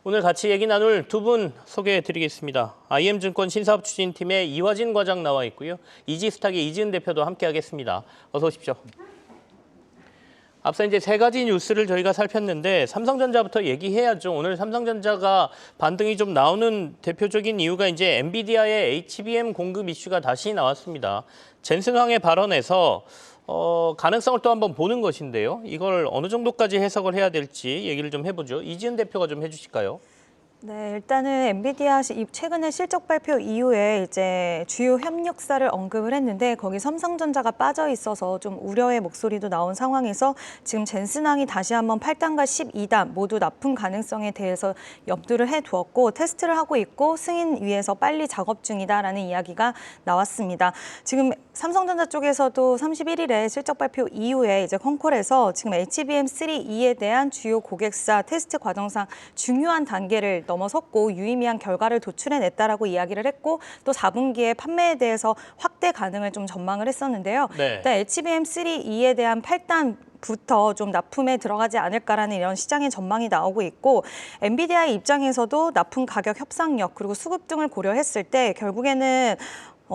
오늘 같이 얘기 나눌 두 분 소개해드리겠습니다. IM증권 신사업 추진팀의 이화진 과장 나와 있고요. 이지스탁의 이지은 대표도 함께하겠습니다. 어서 오십시오. 앞서 이제 세 가지 뉴스를 저희가 살폈는데 삼성전자부터 얘기해야죠. 오늘 삼성전자가 반등이 좀 나오는 대표적인 이유가 이제 엔비디아의 HBM 공급 이슈가 다시 나왔습니다. 젠슨 황의 발언에서 가능성을 또 한번 보는 것인데요. 이걸 어느 정도까지 해석을 해야 될지 얘기를 좀 해보죠. 이지은 대표가 좀 해주실까요? 네, 일단은 엔비디아 최근에 실적 발표 이후에 이제 주요 협력사를 언급을 했는데 거기 삼성전자가 빠져 있어서 좀 우려의 목소리도 나온 상황에서 지금 젠슨 황이 다시 한번 8단과 12단 모두 납품 가능성에 대해서 염두를 해두었고 테스트를 하고 있고 승인 위해서 빨리 작업 중이다라는 이야기가 나왔습니다. 지금 삼성전자 쪽에서도 31일에 실적 발표 이후에 이제 컨콜에서 지금 HBM3E에 대한 주요 고객사 테스트 과정상 중요한 단계를 넘어섰고 유의미한 결과를 도출해냈다라고 이야기를 했고 또 4분기에 판매에 대해서 확대 가능을 좀 전망을 했었는데요. 네. 일단 HBM3E에 대한 8단 부터 좀 납품에 들어가지 않을까라는 이런 시장의 전망이 나오고 있고 엔비디아의 입장에서도 납품 가격 협상력 그리고 수급 등을 고려했을 때 결국에는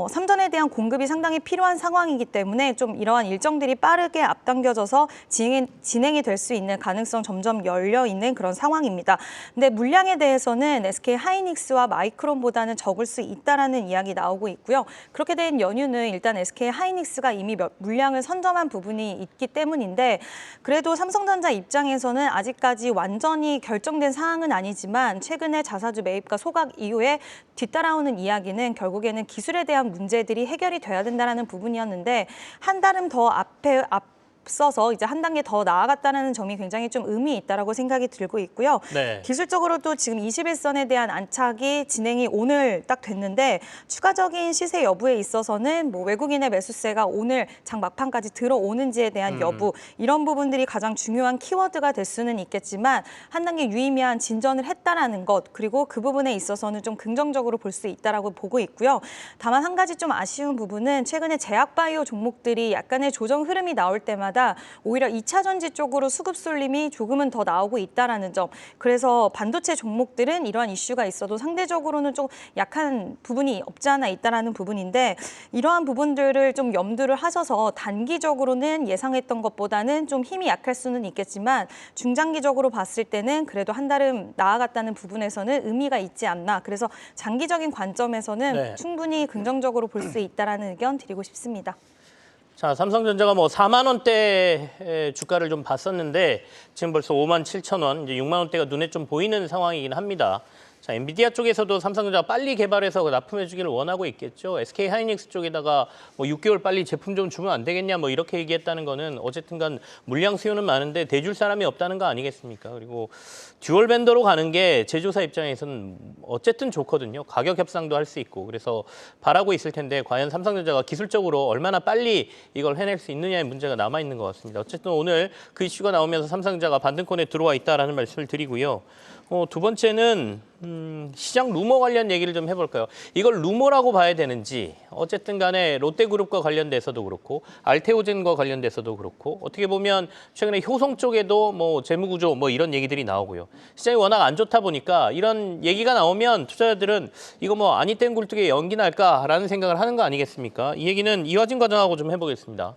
삼전에 대한 공급이 상당히 필요한 상황이기 때문에 좀 이러한 일정들이 빠르게 앞당겨져서 진행이 될 수 있는 가능성 점점 열려 있는 그런 상황입니다. 근데 물량에 대해서는 SK 하이닉스와 마이크론보다는 적을 수 있다라는 이야기 나오고 있고요. 그렇게 된 연유는 일단 SK 하이닉스가 이미 물량을 선점한 부분이 있기 때문인데 그래도 삼성전자 입장에서는 아직까지 완전히 결정된 사항은 아니지만 최근에 자사주 매입과 소각 이후에 뒤따라오는 이야기는 결국에는 기술에 대한 문제들이 해결이 돼야 된다는 부분이었는데 한 달은 더 앞서서 이제 한 단계 더 나아갔다는 점이 굉장히 좀 의미 있다라고 생각이 들고 있고요. 네. 기술적으로도 지금 21선에 대한 안착이 진행이 오늘 딱 됐는데 추가적인 시세 여부에 있어서는 뭐 외국인의 매수세가 오늘 장 막판까지 들어오는지에 대한 여부 이런 부분들이 가장 중요한 키워드가 될 수는 있겠지만 한 단계 유의미한 진전을 했다라는 것 그리고 그 부분에 있어서는 좀 긍정적으로 볼 수 있다라고 보고 있고요. 다만 한 가지 좀 아쉬운 부분은 최근에 제약바이오 종목들이 약간의 조정 흐름이 나올 때마다 오히려 2차 전지 쪽으로 수급 쏠림이 조금은 더 나오고 있다라는 점. 그래서 반도체 종목들은 이러한 이슈가 있어도 상대적으로는 좀 약한 부분이 없지 않아 있다라는 부분인데 이러한 부분들을 좀 염두를 하셔서 단기적으로는 예상했던 것보다는 좀 힘이 약할 수는 있겠지만 중장기적으로 봤을 때는 그래도 한 달은 나아갔다는 부분에서는 의미가 있지 않나. 그래서 장기적인 관점에서는 네. 충분히 긍정적으로 볼 수 있다라는 의견 드리고 싶습니다. 자, 삼성전자가 뭐 4만 원대 주가를 좀 봤었는데 지금 벌써 5만 7천 원, 이제 6만 원대가 눈에 좀 보이는 상황이긴 합니다. 자, 엔비디아 쪽에서도 삼성전자가 빨리 개발해서 납품해 주기를 원하고 있겠죠. SK 하이닉스 쪽에다가 뭐 6개월 빨리 제품 좀 주면 안 되겠냐 뭐 이렇게 얘기했다는 거는 어쨌든 간 물량 수요는 많은데 대줄 사람이 없다는 거 아니겠습니까? 그리고 듀얼 벤더로 가는 게 제조사 입장에서는 어쨌든 좋거든요. 가격 협상도 할 수 있고. 그래서 바라고 있을 텐데 과연 삼성전자가 기술적으로 얼마나 빨리 이걸 해낼 수 있느냐의 문제가 남아 있는 것 같습니다. 어쨌든 오늘 그 이슈가 나오면서 삼성전자가 반등권에 들어와 있다라는 말씀을 드리고요. 두 번째는 시장 루머 관련 얘기를 좀 해볼까요? 이걸 루머라고 봐야 되는지 어쨌든 간에 롯데그룹과 관련돼서도 그렇고 알테오젠과 관련돼서도 그렇고 어떻게 보면 최근에 효성 쪽에도 뭐 재무구조 뭐 이런 얘기들이 나오고요. 시장이 워낙 안 좋다 보니까 이런 얘기가 나오면 투자자들은 이거 뭐 아니 땐 굴뚝에 연기 날까라는 생각을 하는 거 아니겠습니까? 이 얘기는 이화진 과장하고 좀 해보겠습니다.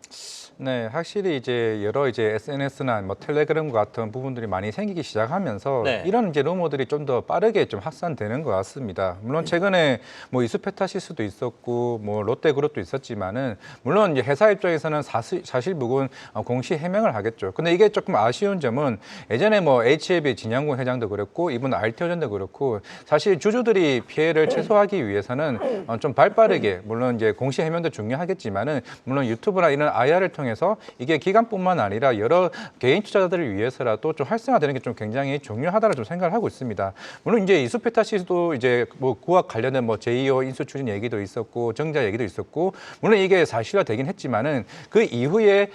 네, 확실히 이제 여러 SNS나 뭐 텔레그램 같은 부분들이 많이 생기기 시작하면서 네. 이런 이제 루머들이 좀 더 빠르게 좀 확산되는 것 같습니다. 물론 최근에 뭐 이수페타시스도 있었고 뭐 롯데그룹도 있었지만은 물론 이제 회사 입장에서는 사실 무근 공시 해명을 하겠죠. 근데 이게 조금 아쉬운 점은 예전에 뭐 HLB 진양군 회장도 그렇고 이번 알테오젠도 그렇고 사실 주주들이 피해를 최소화하기 위해서는 좀 발빠르게 물론 이제 공시 해명도 중요하겠지만은 물론 유튜브나 이런 IR을 통해서 이게 기관뿐만 아니라 여러 개인 투자자들을 위해서라도 좀 활성화되는 게 좀 굉장히 중요하다고 좀 생각을 하고 있습니다. 물론 이제 이수페타시스도 이제 뭐 구학 관련된 뭐 제2호 인수 추진 얘기도 있었고 정자 얘기도 있었고 물론 이게 사실화되긴 했지만은 그 이후에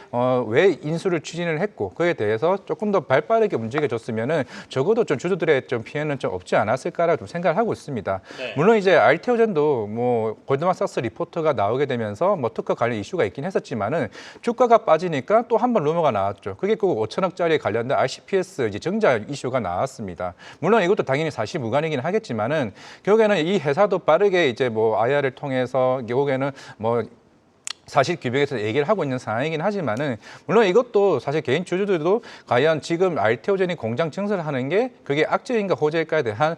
왜 인수를 추진을 했고 그에 대해서 조금 더 발빠르게 움직여줬으면은 적어도 좀 주주들의 좀 피해는 좀 없지 않았을까라고 좀 생각을 하고 있습니다. 네. 물론 이제 알테오젠도 뭐 골드만삭스 리포트가 나오게 되면서 뭐 특허 관련 이슈가 있긴 했었지만은 주가 주가가 빠지니까 또 한 번 루머가 나왔죠. 그게 꼭 5천억짜리에 관련된 RCPS 이제 정자 이슈가 나왔습니다. 물론 이것도 당연히 사실 무관이긴 하겠지만은 결국에는 이 회사도 빠르게 이제 뭐 IR을 통해서 결국에는 뭐 사실 규명에서 얘기를 하고 있는 상황이긴 하지만은 물론 이것도 사실 개인 주주들도 과연 지금 알테오젠이 공장 증설을 하는 게 그게 악재인가 호재일까에 대한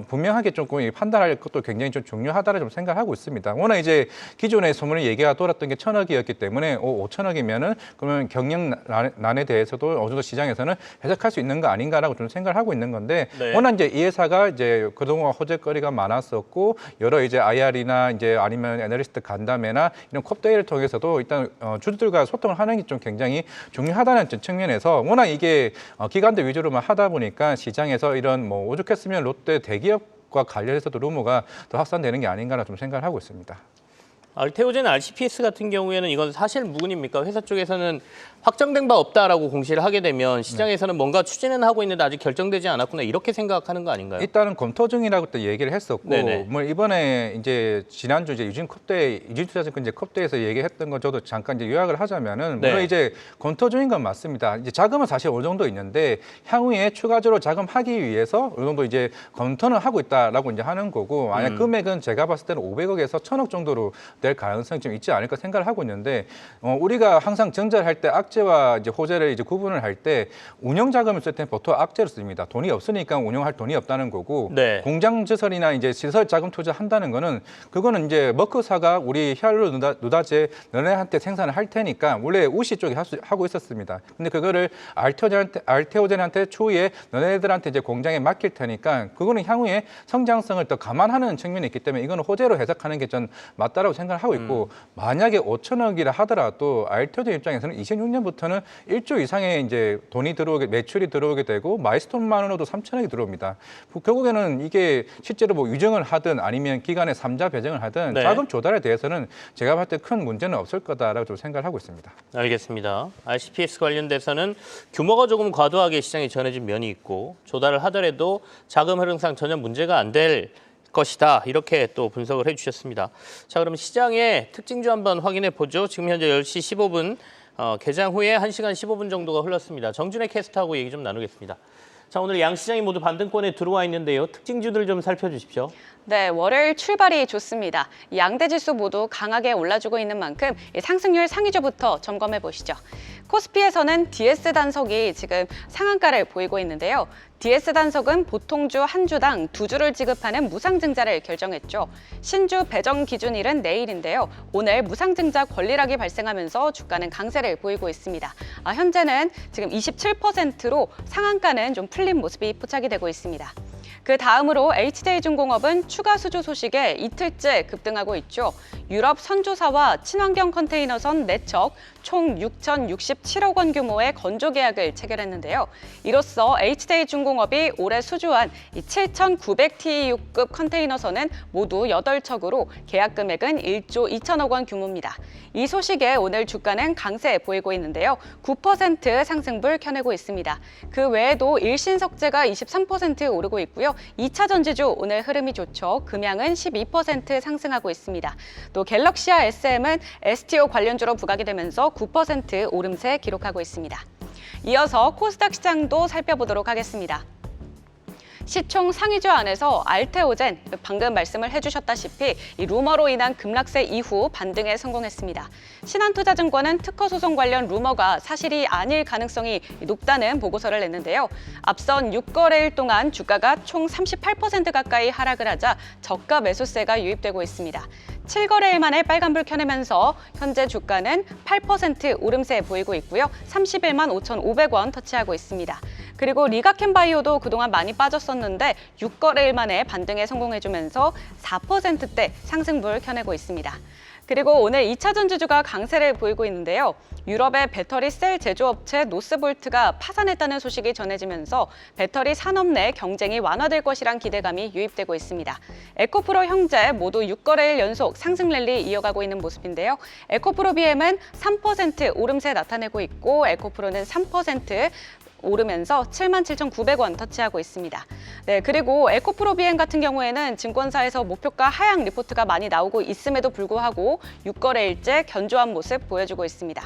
분명하게 조금 판단할 것도 굉장히 좀 중요하다를 좀 생각하고 있습니다. 워낙 이제 기존에 소문이 얘기가 돌았던 게 1,000억이었기 때문에 5천억이면은 그러면 경영난에 대해서도 어느 정도 시장에서는 해석할 수 있는 거 아닌가라고 좀 생각을 하고 있는 건데 네. 워낙 이제 이 회사가 이제 그동안 호재거리가 많았었고 여러 이제 IR이나 이제 아니면 애널리스트 간담회나 이런 컵데이를 통해서도 일단 주주들과 소통을 하는 게 좀 굉장히 중요하다는 측면에서 워낙 이게 기관들 위주로만 하다 보니까 시장에서 이런 뭐 오죽했으면 롯데 대기업과 관련해서도 루머가 더 확산되는 게 아닌가라 좀 생각을 하고 있습니다. 알테오젠 RCPS 같은 경우에는 이건 사실 무근입니까? 회사 쪽에서는 확정된 바 없다라고 공시를 하게 되면 시장에서는 뭔가 추진은 하고 있는데 아직 결정되지 않았구나 이렇게 생각하는 거 아닌가요? 일단은 검토 중이라고 또 얘기를 했었고, 네네. 뭐 이번에 이제 지난주 이제 유진투자증권 이제 컵대에서 얘기했던 거 저도 잠깐 이제 요약을 하자면은 물론 네. 이제 검토 중인 건 맞습니다. 이제 자금은 사실 어느 정도 있는데 향후에 추가적으로 자금하기 위해서 어느 정도 이제 검토는 하고 있다라고 이제 하는 거고, 만약 금액은 제가 봤을 때는 500억에서 1,000억 정도로 될 가능성이 좀 있지 않을까 생각을 하고 있는데, 우리가 항상 증자를 할 때 악재와 이제 호재를 이제 구분을 할 때 운영 자금을 쓸 때는 보통 악재를 씁니다. 돈이 없으니까 운영할 돈이 없다는 거고, 네. 공장 시설이나 이제 시설 자금 투자한다는 거는 그거는 이제 머크사가 우리 히알루로니다제 너네한테 생산을 할 테니까 원래 우시 쪽이 하고 있었습니다. 근데 그거를 알테오젠한테 추후에 너네들한테 이제 공장에 맡길 테니까 그거는 향후에 성장성을 더 감안하는 측면이 있기 때문에 이거는 호재로 해석하는 게 전 맞다라고 생각을 하고 있고, 만약에 5천억이라 하더라도 알테오젠 입장에서는 26년부터는 1조 이상의 이제 매출이 들어오게 되고 마일스톤만으로도 3천억이 들어옵니다. 결국에는 이게 실제로 뭐 유증을 하든 아니면 기간에 3자 배정을 하든 네. 자금 조달에 대해서는 제가 봤을 때 큰 문제는 없을 거다라고 좀 생각을 하고 있습니다. 알겠습니다. RCPS 관련돼서는 규모가 조금 과도하게 시장에 전해진 면이 있고 조달을 하더라도 자금 흐름상 전혀 문제가 안 될 것이다. 이렇게 또 분석을 해주셨습니다. 자, 그럼 시장의 특징주 한번 확인해 보죠. 지금 현재 10시 15분 개장 후에 1시간 15분 정도가 흘렀습니다. 정준혜 캐스터하고 얘기 좀 나누겠습니다. 자, 오늘 양시장이 모두 반등권에 들어와 있는데요. 특징주들 좀 살펴주십시오. 네, 월요일 출발이 좋습니다. 양대 지수 모두 강하게 올라주고 있는 만큼 상승률 상위주부터 점검해 보시죠. 코스피에서는 DS 단석이 지금 상한가를 보이고 있는데요. DS 단석은 보통주 한 주당 2주를 지급하는 무상증자를 결정했죠. 신주 배정 기준일은 내일인데요. 오늘 무상증자 권리락이 발생하면서 주가는 강세를 보이고 있습니다. 현재는 지금 27%로 상한가는 좀 풀린 모습이 포착이 되고 있습니다. 그 다음으로 HJ중공업은 추가 수주 소식에 이틀째 급등하고 있죠. 유럽 선조사와 친환경 컨테이너선 4척 총 6,067억 원 규모의 건조 계약을 체결했는데요. 이로써 HJ중공업이 올해 수주한 7,900TEU급 컨테이너선은 모두 8척으로 계약 금액은 1조 2천억 원 규모입니다. 이 소식에 오늘 주가는 강세 보이고 있는데요. 9% 상승불 켜내고 있습니다. 그 외에도 일신석재가 23% 오르고 있고요. 2차 전지주 오늘 흐름이 좋죠. 금양은 12% 상승하고 있습니다. 또 갤럭시와 SM은 STO 관련주로 부각이 되면서 9% 오름세 기록하고 있습니다. 이어서 코스닥 시장도 살펴보도록 하겠습니다. 시총 상위주 안에서 알테오젠, 방금 말씀을 해주셨다시피 이 루머로 인한 급락세 이후 반등에 성공했습니다. 신한투자증권은 특허 소송 관련 루머가 사실이 아닐 가능성이 높다는 보고서를 냈는데요. 앞선 6거래일 동안 주가가 총 38% 가까이 하락을 하자 저가 매수세가 유입되고 있습니다. 7거래일 만에 빨간불 켜내면서 현재 주가는 8% 오름세 보이고 있고요. 31만 5,500원 터치하고 있습니다. 그리고 리가켄바이오도 그동안 많이 빠졌었는데 6거래일 만에 반등에 성공해주면서 4%대 상승불 켜내고 있습니다. 그리고 오늘 2차 전지주가 강세를 보이고 있는데요. 유럽의 배터리 셀 제조업체 노스볼트가 파산했다는 소식이 전해지면서 배터리 산업 내 경쟁이 완화될 것이란 기대감이 유입되고 있습니다. 에코프로 형제 모두 6거래일 연속 상승 랠리 이어가고 있는 모습인데요. 에코프로 BM은 3% 오름세 나타내고 있고 에코프로는 3%, 오르면서 77,900원 터치하고 있습니다. 네, 그리고 에코프로비엔 같은 경우에는 증권사에서 목표가 하향 리포트가 많이 나오고 있음에도 불구하고 6거래일째 견조한 모습 보여주고 있습니다.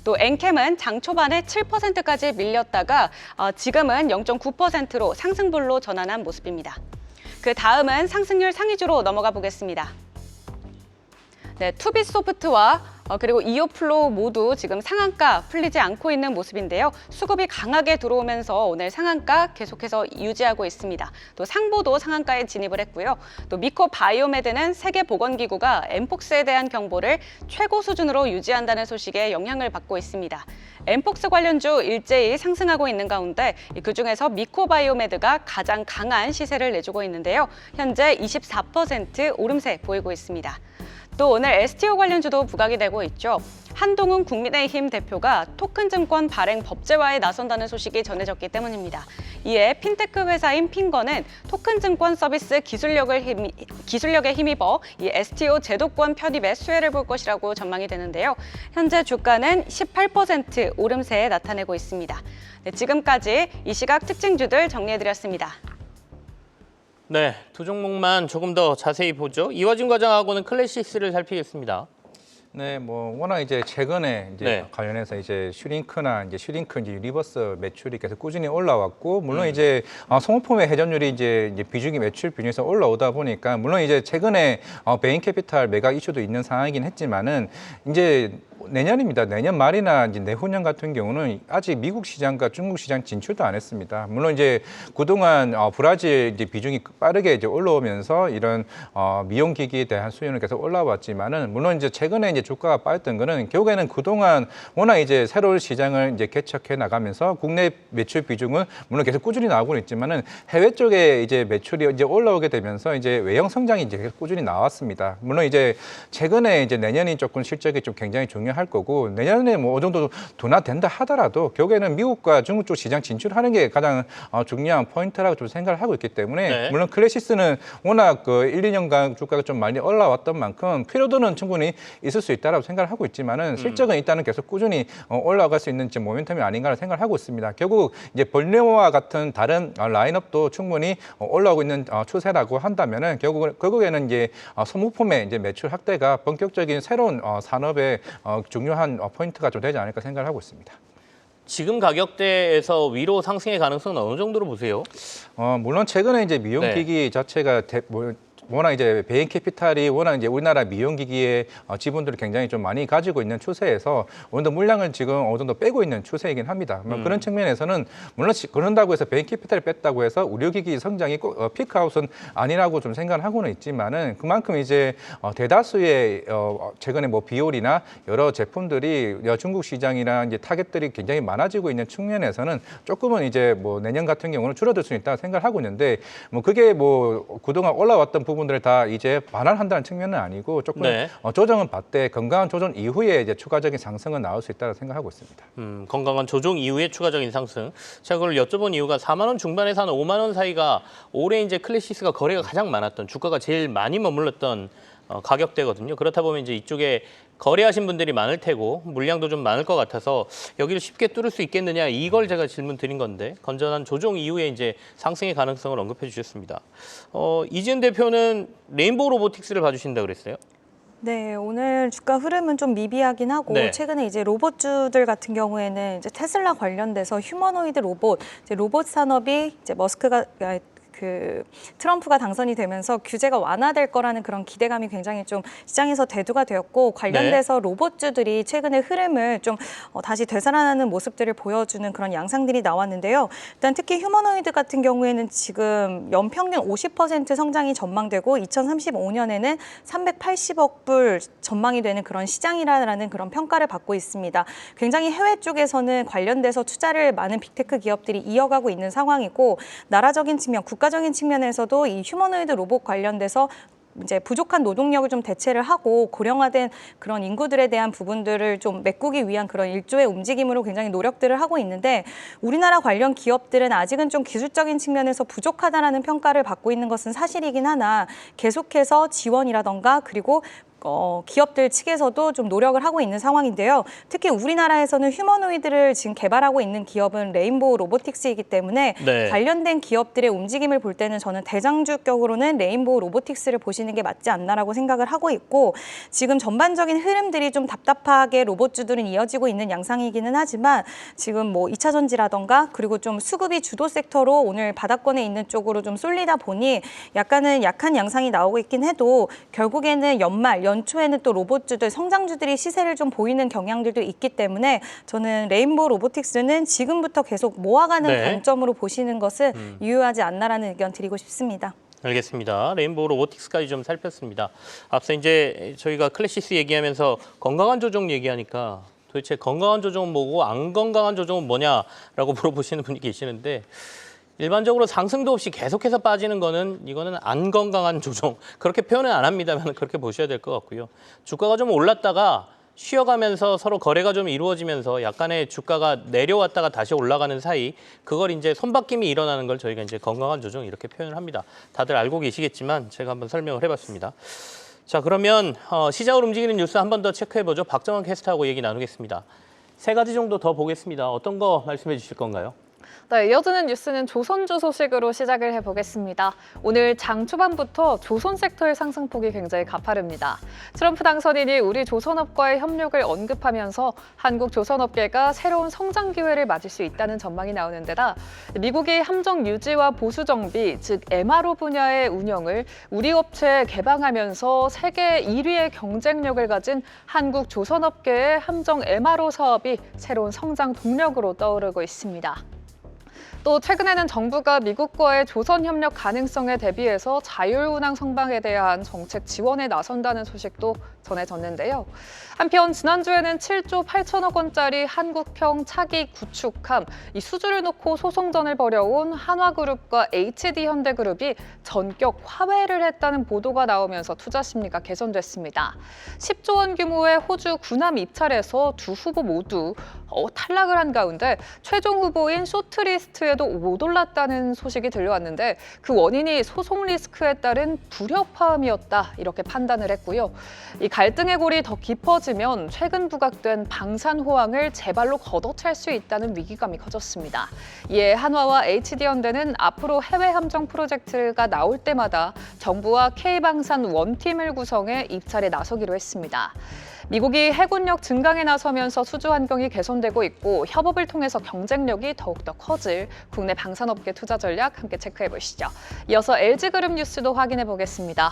또 엔캠은 장 초반에 7%까지 밀렸다가 지금은 0.9%로 상승분로 전환한 모습입니다. 그 다음은 상승률 상위주로 넘어가 보겠습니다. 네, 투비소프트와 그리고 이오플로우 모두 지금 상한가 풀리지 않고 있는 모습인데요. 수급이 강하게 들어오면서 오늘 상한가 계속해서 유지하고 있습니다. 또 상보도 상한가에 진입을 했고요. 또 미코바이오메드는 세계보건기구가 엠폭스에 대한 경보를 최고 수준으로 유지한다는 소식에 영향을 받고 있습니다. 엠폭스 관련주 일제히 상승하고 있는 가운데 그중에서 미코바이오메드가 가장 강한 시세를 내주고 있는데요. 현재 24% 오름세 보이고 있습니다. 또 오늘 STO 관련주도 부각이 되고 있죠. 한동훈 국민의힘 대표가 토큰증권 발행 법제화에 나선다는 소식이 전해졌기 때문입니다. 이에 핀테크 회사인 핀거는 토큰증권 서비스 기술력에 힘입어 이 STO 제도권 편입에 수혜를 볼 것이라고 전망이 되는데요. 현재 주가는 18% 오름세에 나타내고 있습니다. 네, 지금까지 이 시각 특징주들 정리해드렸습니다. 네, 두 종목만 조금 더 자세히 보죠. 이화진 과장하고는 클래시스를 살피겠습니다. 네, 워낙 이제 최근에 네. 관련해서 이제 슈링크 이제 유니버스 매출이 계속 꾸준히 올라왔고, 물론 이제 소모품의 회전율이 이제 비중이 매출 비중에서 올라오다 보니까, 물론 이제 최근에 베인 캐피탈 매각 이슈도 있는 상황이긴 했지만은 이제 내년입니다. 내년 말이나 이제 내후년 같은 경우는 아직 미국 시장과 중국 시장 진출도 안 했습니다. 물론 이제 그동안 브라질 이제 비중이 빠르게 이제 올라오면서 이런 미용 기기에 대한 수요는 계속 올라왔지만은, 물론 이제 최근에 이제 주가가 빠졌던 거는 결국에는 그동안 워낙 이제 새로운 시장을 이제 개척해 나가면서 국내 매출 비중은 물론 계속 꾸준히 나오고 있지만은 해외 쪽에 이제 매출이 이제 올라오게 되면서 이제 외형 성장이 이제 계속 꾸준히 나왔습니다. 물론 이제 최근에 이제 내년이 조금 실적이 좀 굉장히 중요할 거고, 내년에 어느 정도 둔화된다 하더라도 결국에는 미국과 중국 쪽 시장 진출하는 게 가장 중요한 포인트라고 좀 생각을 하고 있기 때문에, 네. 물론 클래시스는 워낙 그 1, 2년간 주가가 좀 많이 올라왔던 만큼 피로도는 충분히 있을 수 있다라고 생각을 하고 있지만은 실적은 일단은 계속 꾸준히 올라갈 수 있는 지금 모멘텀이 아닌가를 생각을 하고 있습니다. 결국 이제 볼리오와 같은 다른 라인업도 충분히 올라오고 있는 추세라고 한다면은 결국에는 이제 소모품의 이제 매출 확대가 본격적인 새로운 산업의 중요한 포인트가 좀 되지 않을까 생각을 하고 있습니다. 지금 가격대에서 위로 상승의 가능성은 어느 정도로 보세요? 물론 최근에 이제 미용기기 자체가 워낙 이제 베인 캐피탈이 워낙 이제 우리나라 미용기기의 지분들을 굉장히 좀 많이 가지고 있는 추세에서 어느 정도 물량을 지금 어느 정도 빼고 있는 추세이긴 합니다. 그런 측면에서는 물론 그런다고 해서 베인 캐피탈을 뺐다고 해서 의료기기 성장이 꼭 피크아웃은 아니라고 좀 생각을 하고는 있지만은, 그만큼 이제 대다수의 최근에 비올이나 여러 제품들이 중국 시장이랑 이제 타겟들이 굉장히 많아지고 있는 측면에서는 조금은 이제 내년 같은 경우는 줄어들 수 있다고 생각을 하고 있는데, 그게 그동안 올라왔던 부분들을 다 이제 반환한다는 측면은 아니고 조금 네. 조정은 받되 건강한 조정 이후에 이제 추가적인 상승은 나올 수 있다고 생각하고 있습니다. 건강한 조정 이후에 추가적인 상승. 제가 그걸 여쭤본 이유가 4만 원 중반에서 한 5만 원 사이가 올해 이제 클래시스가 거래가 가장 많았던, 주가가 제일 많이 머물렀던 가격대거든요. 그렇다 보면 이제 이쪽에 거래하신 분들이 많을 테고 물량도 좀 많을 것 같아서 여기를 쉽게 뚫을 수 있겠느냐, 이걸 제가 질문 드린 건데, 건전한 조정 이후에 이제 상승의 가능성을 언급해 주셨습니다. 이지은 대표는 레인보우 로보틱스를 봐주신다 그랬어요? 네, 오늘 주가 흐름은 좀 미비하긴 하고, 네. 최근에 이제 로봇주들 같은 경우에는 이제 테슬라 관련돼서 휴머노이드 로봇, 이제 로봇 산업이 이제 트럼프가 당선이 되면서 규제가 완화될 거라는 그런 기대감이 굉장히 좀 시장에서 대두가 되었고, 관련돼서 로봇주들이 최근에 흐름을 좀 다시 되살아나는 모습들을 보여주는 그런 양상들이 나왔는데요. 일단 특히 휴머노이드 같은 경우에는 지금 연평균 50% 성장이 전망되고 2035년에는 380억 불 전망이 되는 그런 시장이라는 그런 평가를 받고 있습니다. 굉장히 해외 쪽에서는 관련돼서 투자를 많은 빅테크 기업들이 이어가고 있는 상황이고, 나라적인 측면, 국가적인 측면에서도 이 휴머노이드 로봇 관련돼서 이제 부족한 노동력을 좀 대체를 하고 고령화된 그런 인구들에 대한 부분들을 좀 메꾸기 위한 그런 일조의 움직임으로 굉장히 노력들을 하고 있는데, 우리나라 관련 기업들은 아직은 좀 기술적인 측면에서 부족하다라는 평가를 받고 있는 것은 사실이긴 하나, 계속해서 지원이라던가 그리고 기업들 측에서도 좀 노력을 하고 있는 상황인데요. 특히 우리나라에서는 휴머노이드를 지금 개발하고 있는 기업은 레인보우 로보틱스이기 때문에 네. 관련된 기업들의 움직임을 볼 때는 저는 대장주격으로는 레인보우 로보틱스를 보시는 게 맞지 않나라고 생각을 하고 있고, 지금 전반적인 흐름들이 좀 답답하게 로봇주들은 이어지고 있는 양상이기는 하지만 지금 뭐 2차 전지라던가 그리고 좀 수급이 주도 섹터로 오늘 바닥권에 있는 쪽으로 좀 쏠리다 보니 약간은 약한 양상이 나오고 있긴 해도 결국에는 연초에는 또 로봇주들, 성장주들이 시세를 좀 보이는 경향들도 있기 때문에 저는 레인보우 로보틱스는 지금부터 계속 모아가는 네. 관점으로 보시는 것은 유효하지 않나라는 의견 드리고 싶습니다. 알겠습니다. 레인보우 로보틱스까지 좀 살폈습니다. 앞서 이제 저희가 클래시스 얘기하면서 건강한 조정 얘기하니까 도대체 건강한 조정은 뭐고 안 건강한 조정은 뭐냐라고 물어보시는 분이 계시는데, 일반적으로 상승도 없이 계속해서 빠지는 거는 이거는 안 건강한 조정, 그렇게 표현은 안 합니다만 그렇게 보셔야 될 것 같고요. 주가가 좀 올랐다가 쉬어가면서 서로 거래가 좀 이루어지면서 약간의 주가가 내려왔다가 다시 올라가는 사이, 그걸 이제 손바뀜이 일어나는 걸 저희가 이제 건강한 조정 이렇게 표현을 합니다. 다들 알고 계시겠지만 제가 한번 설명을 해봤습니다. 자, 그러면 시장을 움직이는 뉴스 한 번 더 체크해보죠. 박정원 캐스터하고 얘기 나누겠습니다. 세 가지 정도 더 보겠습니다. 어떤 거 말씀해 주실 건가요? 네, 이어지는 뉴스는 조선주 소식으로 시작을 해보겠습니다. 오늘 장 초반부터 조선 섹터의 상승폭이 굉장히 가파릅니다. 트럼프 당선인이 우리 조선업과의 협력을 언급하면서 한국 조선업계가 새로운 성장 기회를 맞을 수 있다는 전망이 나오는 데다 미국이 함정 유지와 보수 정비, 즉 MRO 분야의 운영을 우리 업체에 개방하면서 세계 1위의 경쟁력을 가진 한국 조선업계의 함정 MRO 사업이 새로운 성장 동력으로 떠오르고 있습니다. 또 최근에는 정부가 미국과의 조선 협력 가능성에 대비해서 자율운항 선박에 대한 정책 지원에 나선다는 소식도 전해졌는데요. 한편 지난주에는 7조 8천억 원짜리 한국형 차기 구축함, 이 수주를 놓고 소송전을 벌여온 한화그룹과 HD현대그룹이 전격 화해를 했다는 보도가 나오면서 투자 심리가 개선됐습니다. 10조 원 규모의 호주 군함 입찰에서 두 후보 모두 탈락을 한 가운데 최종 후보인 쇼트리스트에도 못 올랐다는 소식이 들려왔는데, 그 원인이 소송 리스크에 따른 불협화음이었다, 이렇게 판단을 했고요. 이 갈등의 골이 더 깊어지면 최근 부각된 방산 호황을 제발로 걷어찰 수 있다는 위기감이 커졌습니다. 이에 한화와 HD현대는 앞으로 해외 함정 프로젝트가 나올 때마다 정부와 K방산 원팀을 구성해 입찰에 나서기로 했습니다. 미국이 해군력 증강에 나서면서 수주 환경이 개선되고 있고 협업을 통해서 경쟁력이 더욱더 커질 국내 방산업계 투자 전략 함께 체크해 보시죠. 이어서 LG그룹 뉴스도 확인해 보겠습니다.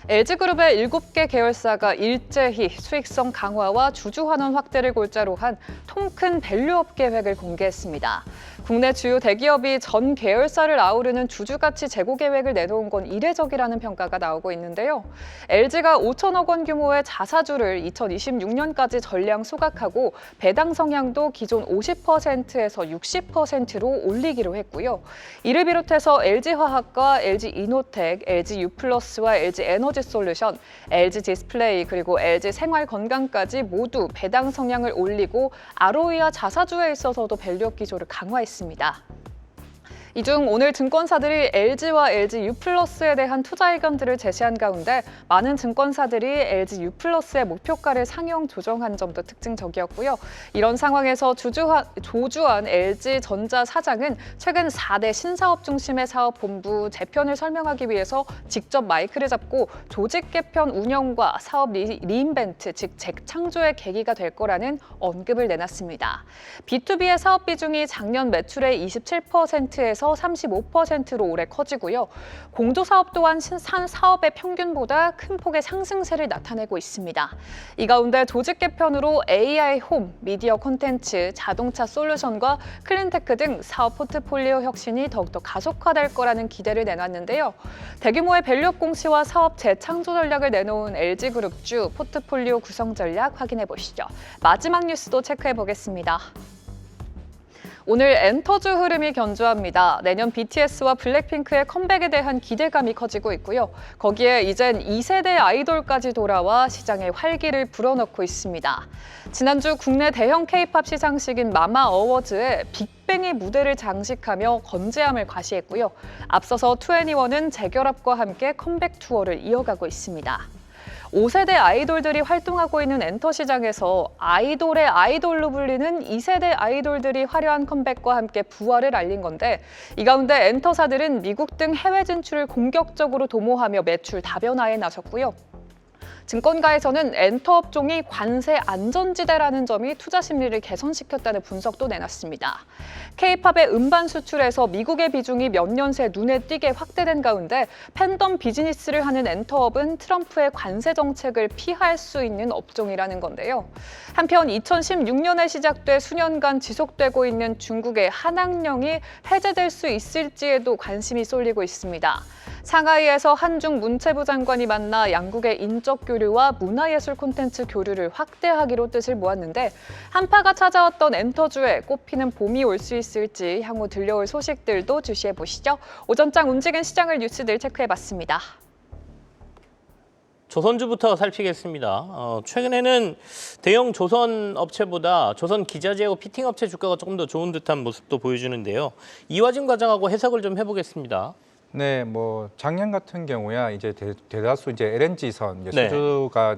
LG그룹의 7개 계열사가 일제히 수익성 강화와 주주 환원 확대를 골자로 한 통큰 밸류업 계획을 공개했습니다. 국내 주요 대기업이 전 계열사를 아우르는 주주가치 제고 계획을 내놓은 건 이례적이라는 평가가 나오고 있는데요. LG가 5천억 원 규모의 자사주를 2026년까지 전량 소각하고 배당 성향도 기존 50%에서 60%로 올리기로 했고요. 이를 비롯해서 LG화학과 LG이노텍, LG유플러스와 LG에너지솔루션, LG디스플레이 그리고 LG생활건강까지 모두 배당 성향을 올리고 ROE와 자사주에 있어서도 밸류업 기조를 강화했습니다. 이 중 오늘 증권사들이 LG와 LG유플러스에 대한 투자 의견들을 제시한 가운데 많은 증권사들이 LG유플러스의 목표가를 상향 조정한 점도 특징적이었고요. 이런 상황에서 조주한 LG전자 사장은 최근 4대 신사업 중심의 사업본부 재편을 설명하기 위해서 직접 마이크를 잡고 조직 개편 운영과 사업 리인벤트, 즉 재창조의 계기가 될 거라는 언급을 내놨습니다. B2B의 사업 비중이 작년 매출의 27%에서 35%로 올해 커지고요. 공조사업 또한 산 사업의 평균보다 큰 폭의 상승세를 나타내고 있습니다. 이 가운데 조직 개편으로 AI 홈, 미디어 콘텐츠, 자동차 솔루션과 클린테크 등 사업 포트폴리오 혁신이 더욱더 가속화될 거라는 기대를 내놨는데요. 대규모의 밸류업 공시와 사업 재창조 전략을 내놓은 LG그룹주 포트폴리오 구성 전략 확인해 보시죠. 마지막 뉴스도 체크해 보겠습니다. 오늘 엔터주 흐름이 견조합니다. 내년 BTS와 블랙핑크의 컴백에 대한 기대감이 커지고 있고요. 거기에 이젠 2세대 아이돌까지 돌아와 시장에 활기를 불어넣고 있습니다. 지난주 국내 대형 K-팝 시상식인 마마 어워즈에 빅뱅이 무대를 장식하며 건재함을 과시했고요. 앞서서 2NE1은 재결합과 함께 컴백 투어를 이어가고 있습니다. 5세대 아이돌들이 활동하고 있는 엔터 시장에서 아이돌의 아이돌로 불리는 2세대 아이돌들이 화려한 컴백과 함께 부활을 알린 건데 이 가운데 엔터사들은 미국 등 해외 진출을 공격적으로 도모하며 매출 다변화에 나섰고요. 증권가에서는 엔터 업종이 관세 안전지대라는 점이 투자 심리를 개선시켰다는 분석도 내놨습니다. K-팝의 음반 수출에서 미국의 비중이 몇 년 새 눈에 띄게 확대된 가운데 팬덤 비즈니스를 하는 엔터업은 트럼프의 관세 정책을 피할 수 있는 업종이라는 건데요. 한편 2016년에 시작돼 수년간 지속되고 있는 중국의 한학령이 해제될 수 있을지에도 관심이 쏠리고 있습니다. 상하이에서 한중 문체부 장관이 만나 양국의 인적 교류와 문화예술 콘텐츠 교류를 확대하기로 뜻을 모았는데 한파가 찾아왔던 엔터주에 꽃피는 봄이 올 수 있을지 향후 들려올 소식들도 주시해 보시죠. 오전장 움직인 시장을 뉴스들 체크해봤습니다. 조선주부터 살피겠습니다. 최근에는 대형 조선 업체보다 조선 기자재하고 피팅 업체 주가가 조금 더 좋은 듯한 모습도 보여주는데요. 이화진 과장하고 해석을 좀 해보겠습니다. 네, 뭐 작년 같은 경우야 이제 대다수 이제 LNG선 이제 네. 수주가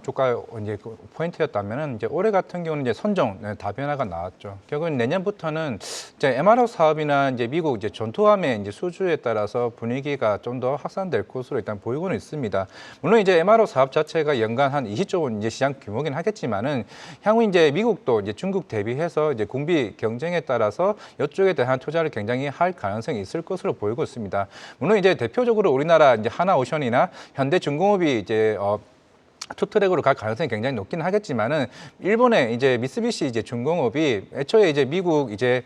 주가 이제 포인트였다면은 이제 올해 같은 경우는 이제 선종 다변화가 나왔죠. 결국은 내년부터는 이제 MRO 사업이나 이제 미국 이제 전투함의 이제 수주에 따라서 분위기가 좀 더 확산될 것으로 일단 보이고는 있습니다. 물론 이제 MRO 사업 자체가 연간 한 20조 원 이제 시장 규모긴 하겠지만은 향후 이제 미국도 이제 중국 대비해서 이제 군비 경쟁에 따라서 이쪽에 대한 투자를 굉장히 할 가능성이 있을 것으로 보이고 있습니다. 물론 이제 대표적으로 우리나라 이제 하나오션이나 현대중공업이 이제 투트랙으로 갈 가능성이 굉장히 높긴 하겠지만은 일본의 이제 미쓰비시 이제 중공업이 애초에 이제 미국 이제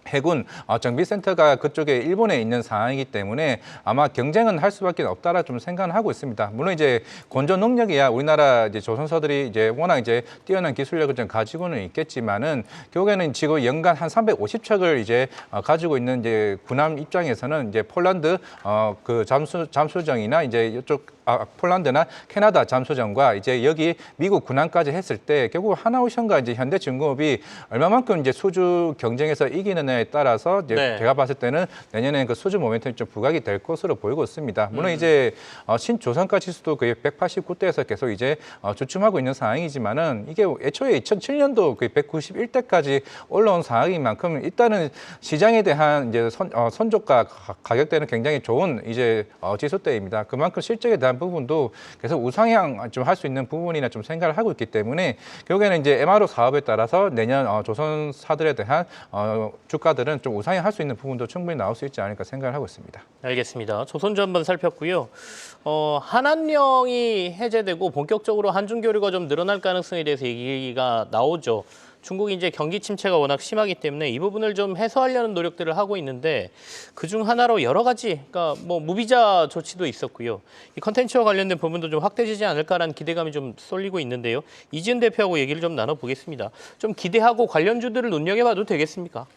해군 정비센터가 그쪽에 일본에 있는 상황이기 때문에 아마 경쟁은 할 수밖에 없다라 좀 생각은 하고 있습니다. 물론 이제 건조 능력이야 우리나라 이제 조선사들이 이제 워낙 이제 뛰어난 기술력을 좀 가지고는 있겠지만은 결국에는 지금 연간 한 350척을 이제 가지고 있는 이제 군함 입장에서는 이제 폴란드 그 잠수정이나 이제 이쪽 폴란드나 캐나다 잠수정과 이제 여기 미국 군함까지 했을 때 결국 하나오션과 이제 현대중공업이 얼마만큼 이제 수주 경쟁에서 이기느냐에 따라서 이제 네. 제가 봤을 때는 내년에 그 수주 모멘텀이 좀 부각이 될 것으로 보이고 있습니다. 물론 이제 신조선가 지수도 거의 189대에서 계속 이제 주춤하고 있는 상황이지만은 이게 애초에 2007년도 거의 191대까지 올라온 상황인 만큼 일단은 시장에 대한 이제 선조가 가격대는 굉장히 좋은 이제 지수대입니다. 그만큼 실적에 대한 부분도 계속 우상향 좀 할 수 있는 부분이나 좀 생각을 하고 있기 때문에 결국에는 이제 MRO 사업에 따라서 내년 조선사들에 대한 주가들은 좀 우상향할 수 있는 부분도 충분히 나올 수 있지 않을까 생각을 하고 있습니다. 알겠습니다. 조선주 한번 살폈고요. 한한령이 해제되고 본격적으로 한중 교류가 좀 늘어날 가능성에 대해서 얘기가 나오죠. 중국이 이제 경기 침체가 워낙 심하기 때문에 이 부분을 좀 해소하려는 노력들을 하고 있는데 그중 하나로 여러 가지, 그러니까 뭐 무비자 조치도 있었고요. 이 컨텐츠와 관련된 부분도 좀 확대되지 않을까라는 기대감이 좀 쏠리고 있는데요. 이지은 대표하고 얘기를 좀 나눠보겠습니다. 좀 기대하고 관련주들을 눈여겨봐도 되겠습니까?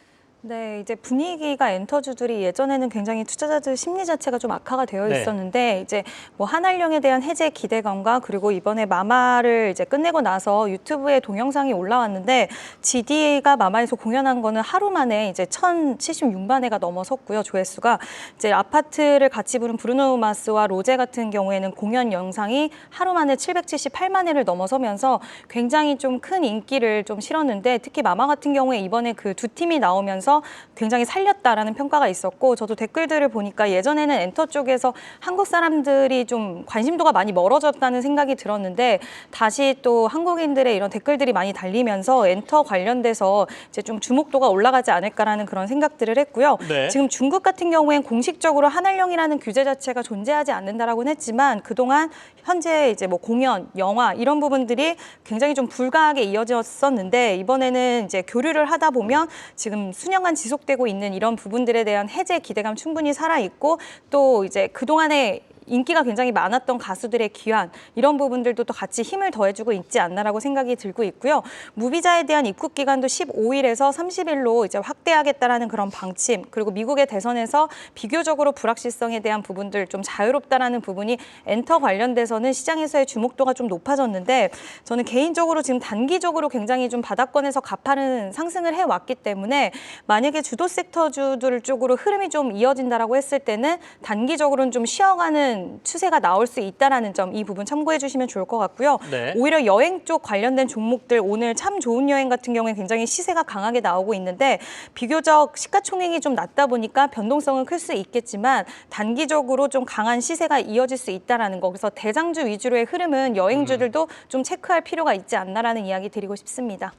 네, 이제 분위기가 엔터주들이 예전에는 굉장히 투자자들 심리 자체가 좀 악화가 되어 네. 있었는데 이제 뭐 한한령에 대한 해제 기대감과 그리고 이번에 마마를 이제 끝내고 나서 유튜브에 동영상이 올라왔는데 GD가 마마에서 공연한 거는 하루 만에 이제 1,076만 회가 넘어섰고요. 조회수가 이제 아파트를 같이 부른 브루노 마스와 로제 같은 경우에는 공연 영상이 하루 만에 778만 회를 넘어서면서 굉장히 좀 큰 인기를 좀 실었는데 특히 마마 같은 경우에 이번에 그 두 팀이 나오면서 굉장히 살렸다라는 평가가 있었고 저도 댓글들을 보니까 예전에는 엔터 쪽에서 한국 사람들이 좀 관심도가 많이 멀어졌다는 생각이 들었는데 다시 또 한국인들의 이런 댓글들이 많이 달리면서 엔터 관련돼서 이제 좀 주목도가 올라가지 않을까라는 그런 생각들을 했고요. 네. 지금 중국 같은 경우엔 공식적으로 한한령이라는 규제 자체가 존재하지 않는다라고는 했지만 그동안 현재 이제 뭐 공연, 영화 이런 부분들이 굉장히 좀 불가하게 이어졌었는데 이번에는 이제 교류를 하다 보면 지금 수년간 지속되고 있는 이런 부분들에 대한 해제 기대감 충분히 살아있고 또 이제 그동안에 인기가 굉장히 많았던 가수들의 귀환 이런 부분들도 또 같이 힘을 더해주고 있지 않나라고 생각이 들고 있고요. 무비자에 대한 입국 기간도 15일에서 30일로 이제 확대하겠다라는 그런 방침 그리고 미국의 대선에서 비교적으로 불확실성에 대한 부분들 좀 자유롭다라는 부분이 엔터 관련돼서는 시장에서의 주목도가 좀 높아졌는데 저는 개인적으로 지금 단기적으로 굉장히 좀 바닥권에서 가파른 상승을 해왔기 때문에 만약에 주도 섹터주들 쪽으로 흐름이 좀 이어진다라고 했을 때는 단기적으로는 좀 쉬어가는 오르는 추세가 나올 수 있다라는 점, 이 부분 참고해 주시면 좋을 것 같고요. 네. 오히려 여행 쪽 관련된 종목들 오늘 참 좋은 여행 같은 경우에 굉장히 시세가 강하게 나오고 있는데 비교적 시가총액이 좀 낮다 보니까 변동성은 클 수 있겠지만 단기적으로 좀 강한 시세가 이어질 수 있다라는 거. 그래서 대장주 위주로의 흐름은 여행주들도 좀 체크할 필요가 있지 않나라는 이야기 드리고 싶습니다.